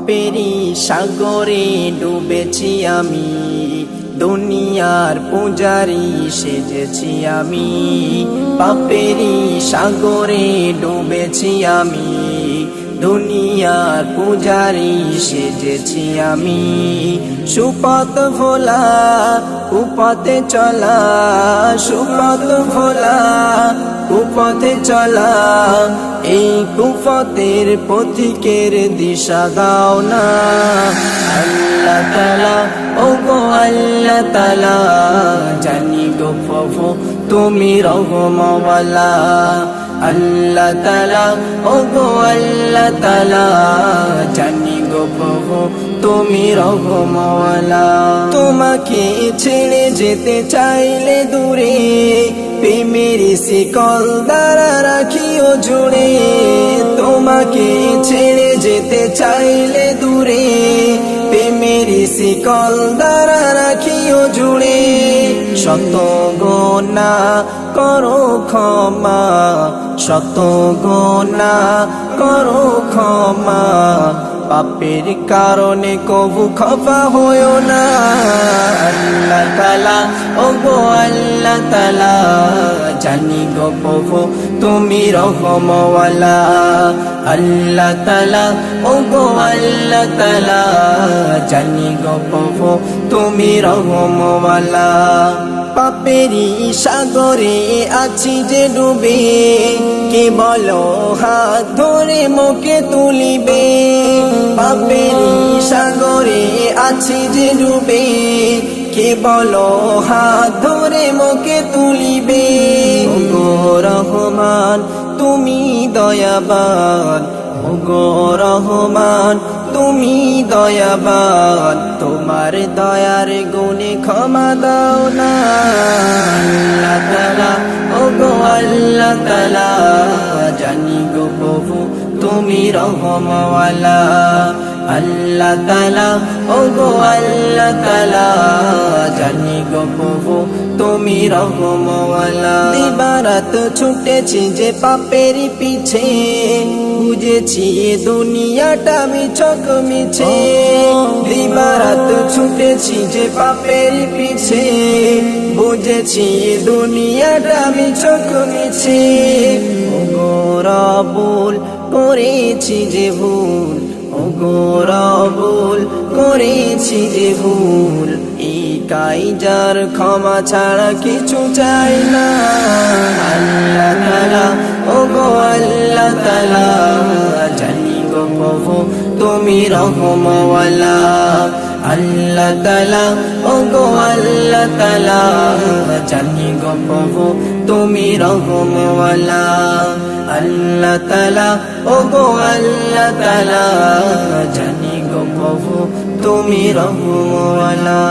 পাপেরি সাগরে ডুবেছি আমি, দুনিয়ার পূজারি সেজেছি আমি। পাপেরি সাগরে ডুবেছি আমি, দুনিয়ার পূজারি সেজেছি আমি। সুপথ ভোলা কুপথে চলা, সুপথ ভোলা কুপথে চলা, এই কুপথের পথিকের দিশা দাও না। আল্লাহ তাআলা ও গো আল্লাহ তাআলা, জানি গো প্রভু তুমি রহমওয়ালা। আল্লাহ তাআলা ও গো আল্লাহ তাআলা, জানি গো প্রভু তুমি রহমওয়ালা। তোমাকে ছেড়ে যেতে চাইলে দূরে, প্রেমের শিকল দ্বারা রাখিও জুড়ে। তোমাকে ছেড়ে যেতে চাইলে দূরে, প্রেমের শিকল দ্বারা রাখিও জুড়ে। শত গুনাহ করো ক্ষমা, শত গুনাহ করো ক্ষমা, পাপের কারণে কবু খফা হইও না। আল্লাহ তাআলা ও গো আল্লাহ তাআলা, জানি গো প্রভু তুমি রহমওয়ালা। আল্লাহ তাআলা ও গো আল্লাহ তাআলা, জানি গো প্রভু তুমি রহমওয়ালা। পাপেরি সাগরে আছি যে ডুবে, কে বলো হাত ধরে মুখে তুলিবে। পাপেরি সাগরে আছি যে ডুবে, কে বলো হাত ধরে মুখে তুলিবে। ও গো রহমান তুমি দয়াবান, ও গো রহমান তুমি দয়াবান, তোমার দয়ার গুণে ক্ষমা দাও না। আল্লাহ তাআলা ও গো আল্লাহ তাআলা, জানি গো প্রভু তুমি রহমওয়ালা। আল্লাহ তাআলা ও গো আল্লাহ তাআলা, জানি গো প্রভু তুমি রহমওয়ালা। দিবারাত ছুটেছি যে পাপের পিছে, বুঝেছি দুনিয়াটা মিছক মিছে। দিবারাত ছুটেছি যে পাপের পিছে, বুঝেছি দুনিয়াটা মিছক মিছে। ও গো রব্বুল করেছি যে ভুল, ও গো রব্বুল করেছি যে ভুল, এই কাইজার ক্ষমা ছাড়া কিছু চাই না। আল্লাহ তাআলা ও গো আল্লাহ তাআলা, জানি গো প্রভু তুমি রহমওয়ালা। আল্লাহ তাআলা ও গো আল্লাহ তাআলা, জানি গো প্রভু তুমি রহমওয়ালা। আল্লাহ তাআলা ও গো আল্লাহ তাআলা, জানি গো প্রভু তুমি রহমওয়ালা।